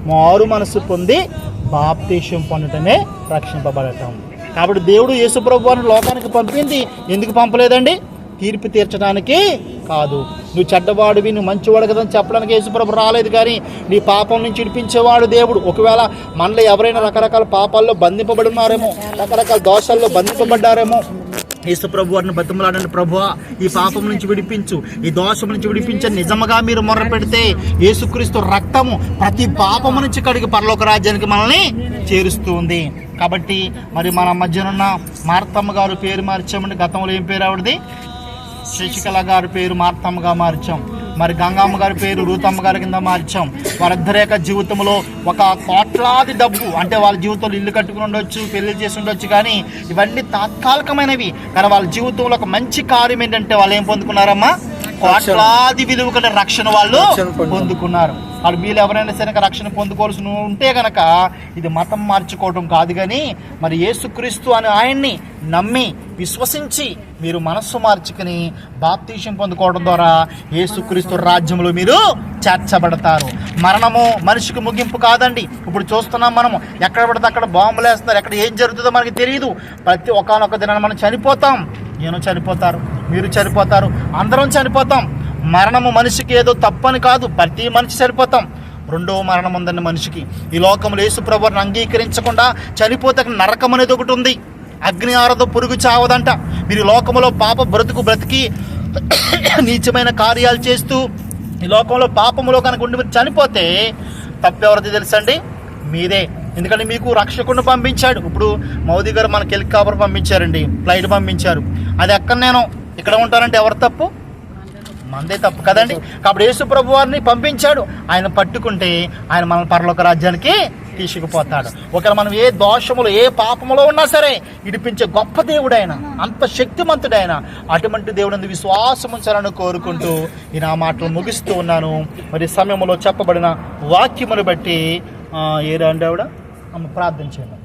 మారు మనసు పొంది బాప్తీసం పొందటమే రక్షింపబడటం. కాబట్టి దేవుడు యేసుప్రభు వారిని లోకానికి పంపింది ఎందుకు పంపలేదండి? తీర్పు తీర్చడానికి కాదు. నువ్వు చెడ్డవాడివి, నువ్వు మంచివాడు కదా అని చెప్పడానికి యేసుప్రభు రాలేదు, కానీ నీ పాపం నుంచి విడిపించేవాడు దేవుడు. ఒకవేళ మనలో ఎవరైనా రకరకాల పాపాల్లో బంధింపబడి ఉన్నారేమో, రకరకాల దోషాల్లో బంధింపబడ్డారేమో, యేసుప్రభు వారిని బతిమలాడండి, ప్రభువా ఈ పాపం నుంచి విడిపించు, ఈ దోషం నుంచి విడిపించని నిజముగా మీరు మొర్ర పెడితే యేసుక్రీస్తు రక్తము ప్రతి పాపము నుంచి కడిగి పరలోక రాజ్యానికి మనల్ని చేరుస్తూ ఉంది. కాబట్టి మరి మన మధ్యనున్న మార్తమ్మ గారు పేరు మార్చామండి. గతంలో ఏం పేరు ఆవిడది? శశికళ గారి పేరు మార్తమ్మగా మార్చాం. మరి గంగమ్మ గారి పేరు రూతమ్మ గారి కింద మార్చాం. వారిద్దరి యొక్క జీవితంలో ఒక కోట్లాది డబ్బు, అంటే వాళ్ళ జీవితంలో ఇల్లు కట్టుకుని ఉండొచ్చు, పెళ్లి చేసి ఉండొచ్చు, కానీ ఇవన్నీ తాత్కాలికమైనవి. కానీ వాళ్ళ జీవితంలో ఒక మంచి కార్యం ఏంటంటే వాళ్ళు ఏం పొందుకున్నారమ్మా? కోట్లాది విలువ గల రక్షణ వాళ్ళు పొందుకున్నారు. వాళ్ళు వీళ్ళు ఎవరైనా సరే రక్షణ పొందుకోవాల్సి ఉంటే కనుక ఇది మతం మార్చుకోవడం కాదు, కానీ మరి యేసుక్రీస్తు అని ఆయన్ని నమ్మి విశ్వసించి మీరు మనస్సు మార్చుకుని బాప్తీసం పొందుకోవడం ద్వారా యేసుక్రీస్తు రాజ్యంలో మీరు చేర్చబడతారు. మరణము మనిషికి ముగింపు కాదండి. ఇప్పుడు చూస్తున్నాం మనము, ఎక్కడ పడితే అక్కడ బాంబులు వేస్తున్నారు, ఎక్కడ ఏం జరుగుతుందో మనకి తెలియదు. ప్రతి ఒకానొక దినాన్ని మనం చనిపోతాం. నేను చనిపోతారు, మీరు చనిపోతారు, అందరం చనిపోతాం. మరణము మనిషికి ఏదో తప్పని కాదు, ప్రతి మనిషి చనిపోతాం. రెండవ మరణం ఉందండి మనిషికి. ఈ లోకంలో యేసుప్రభువుని అంగీకరించకుండా చనిపోతే నరకం అనేది ఒకటి ఉంది. అగ్ని ఆరదు, పురుగు చావదంట. మీరు లోకంలో పాప బ్రతికి నీచమైన కార్యాలు చేస్తూ ఈ లోకంలో పాపములో కనుక ఉండి మీరు చనిపోతే తప్పెవరిది తెలుసండి? మీదే. ఎందుకంటే మీకు రక్షకుడిని పంపించాడు. ఇప్పుడు మోదీ గారు మనకి హెలికాప్టర్ పంపించారండి, ఫ్లైట్ పంపించారు. అది ఎక్కడ నేను ఇక్కడ ఉంటానంటే ఎవరు తప్పు? మందే తప్పు కదండి. కాబట్టి యేసుప్రభు వారిని పంపించాడు. ఆయన పట్టుకుంటే ఆయన మన పరలోక రాజ్యానికి తీసుకుపోతాడు. ఒకవేళ మనం ఏ దోషములో ఏ పాపములో ఉన్నా సరే విడిపించే గొప్ప దేవుడైన, అంత శక్తిమంతుడైన అటువంటి దేవుడిని విశ్వాసం ఉంచాలని కోరుకుంటూ ఈ నా మాటలు ముగిస్తూ ఉన్నాను. మరి సమయంలో చెప్పబడిన వాక్యమును బట్టి ఏరా అంటే ఆవిడ ప్రార్థన చేయండి.